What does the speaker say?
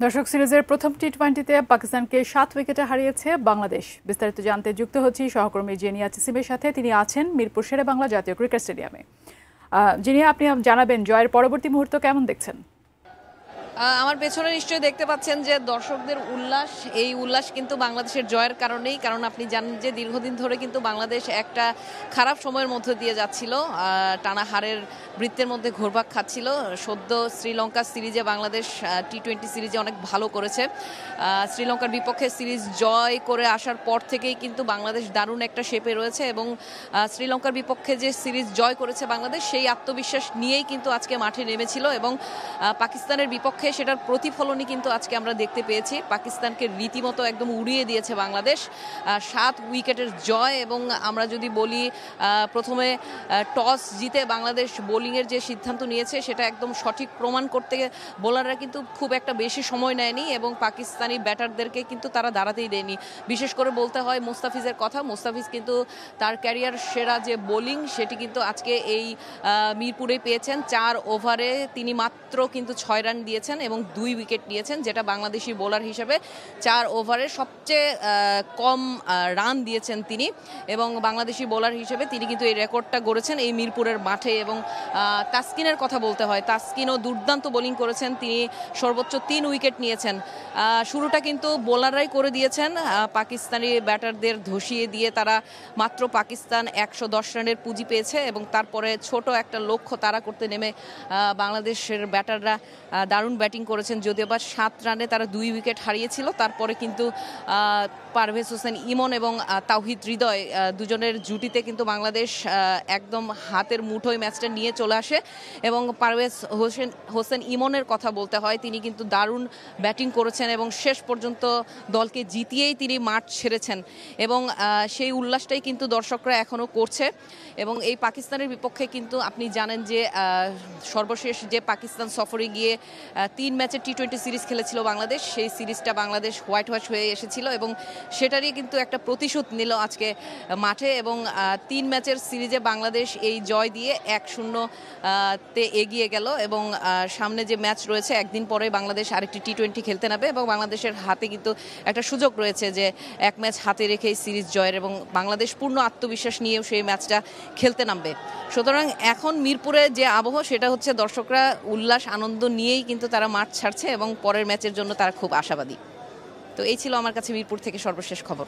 দর্শক সিরিজের প্রথম টি-20তে পাকিস্তানকে 7 উইকেটে হারিয়েছে বাংলাদেশ। বিস্তারিত জানতে যুক্ত হচ্ছি সহকর্মী জেনিয়া চিসিমের সাথে। তিনি আছেন মিরপুর শেরেবাংলা জাতীয় ক্রিকেট স্টেডিয়ামে। জেনিয়া, আপনি জানাবেন জয়ের পরবর্তী মুহূর্ত কেমন দেখছেন? আমার পেছনে নিশ্চয়ই দেখতে পাচ্ছেন যে দর্শকদের উল্লাস, এই উল্লাস কিন্তু বাংলাদেশের জয়ের কারণেই। কারণ আপনি জানেন যে দীর্ঘদিন ধরে কিন্তু বাংলাদেশ একটা খারাপ সময়ের মধ্যে দিয়ে যাচ্ছিল, টানা হারের বৃত্তের মধ্যে ঘোরপাক খাচ্ছিল। সদ্য শ্রীলঙ্কা সিরিজে বাংলাদেশ টি-20 সিরিজে অনেক ভালো করেছে। শ্রীলঙ্কার বিপক্ষে সিরিজ জয় করে আসার পর থেকেই কিন্তু বাংলাদেশ দারুণ একটা শেপে রয়েছে এবং শ্রীলঙ্কার বিপক্ষে যে সিরিজ জয় করেছে বাংলাদেশ, সেই আত্মবিশ্বাস নিয়েই কিন্তু আজকে মাঠে নেমেছিল এবং পাকিস্তানের বিপক্ষে সেটার প্রতিফলনই কিন্তু আজকে আমরা দেখতে পেয়েছি। পাকিস্তানকে রীতিমতো একদম উড়িয়ে দিয়েছে বাংলাদেশ। 7 উইকেটের জয়। এবং আমরা যদি বলি, প্রথমে টস জিতে বাংলাদেশ বোলিংয়ের যে সিদ্ধান্ত নিয়েছে সেটা একদম সঠিক প্রমাণ করতে বোলাররা কিন্তু খুব একটা বেশি সময় নেয়নি এবং পাকিস্তানি ব্যাটারদেরকে কিন্তু তারা দাঁড়াতেই দেয়নি। বিশেষ করে বলতে হয় মুস্তাফিজের কথা। মুস্তাফিজ কিন্তু তার ক্যারিয়ার সেরা যে বোলিং সেটি কিন্তু আজকে এই মিরপুরে পেয়েছেন। 4 ওভারে তিনি মাত্র কিন্তু 6 রান দিয়েছেন এবং 2 উইকেট নিয়েছেন, যেটা বাংলাদেশি বোলার হিসেবে 4 ওভারে সবচেয়ে কম রান দিয়েছেন তিনি। এবং বাংলাদেশি বোলার হিসেবে তিনি কিন্তু এই রেকর্ডটা গড়েছেন এই মিরপুরের মাঠে। এবং তাসকিনের কথা বলতে হয়, তাসকিনও দুর্দান্ত বোলিং করেছেন। তিনি সর্বোচ্চ 3 উইকেট নিয়েছেন। শুরুটা কিন্তু বোলাররাই করে দিয়েছেন, পাকিস্তানি ব্যাটারদের ধসিয়ে দিয়ে তারা মাত্র পাকিস্তান 110 রানের পুঁজি পেয়েছে এবং তারপরে ছোট একটা লক্ষ্য তারা করতে নেমে বাংলাদেশের ব্যাটাররা দারুণ ব্যাটিং করেছেন। যদিও বা 7 রানে তারা 2 উইকেট হারিয়েছিল। তারপরে কিন্তু পারভেজ হোসেন ইমন এবং তাওহিদ হৃদয় দুজনের জুটিতে কিন্তু বাংলাদেশ একদম হাতের মুঠোয় ম্যাচটা নিয়ে চলে আসে। এবং পারভেজ হোসেন ইমনের কথা বলতে হয়, তিনি কিন্তু দারুণ ব্যাটিং করেছেন এবং শেষ পর্যন্ত দলকে জিতিয়েই তিনি মাঠ ছেড়েছেন এবং সেই উল্লাসটাই কিন্তু দর্শকরা এখনও করছে। এবং এই পাকিস্তানের বিপক্ষে কিন্তু আপনি জানেন যে সর্বশেষ যে পাকিস্তান সফরে গিয়ে 3 ম্যাচের টি-20 সিরিজ খেলেছিল বাংলাদেশ, সেই সিরিজটা বাংলাদেশ হোয়াইট ওয়াশ হয়ে এসেছিল এবং সেটারই কিন্তু একটা প্রতিশোধ নিল আজকে মাঠে। এবং 3 ম্যাচের সিরিজে বাংলাদেশ এই জয় দিয়ে 1-0 তে এগিয়ে গেল এবং সামনে যে ম্যাচ রয়েছে একদিন পরে বাংলাদেশ আরেকটি টি-20 খেলতে নামবে এবং বাংলাদেশের হাতে কিন্তু একটা সুযোগ রয়েছে যে এক ম্যাচ হাতে রেখেই সিরিজ জয়ের, এবং বাংলাদেশ পূর্ণ আত্মবিশ্বাস নিয়েও সেই ম্যাচটা খেলতে নামবে। সুতরাং এখন মিরপুরে যে আবহ সেটা হচ্ছে দর্শকরা উল্লাস আনন্দ নিয়েই কিন্তু তারা মাঠ ছাড়ছে এবং পরের ম্যাচের জন্য তারা খুব আশাবাদী। তো এই ছিল আমার কাছে মিরপুর থেকে সর্বশেষ খবর।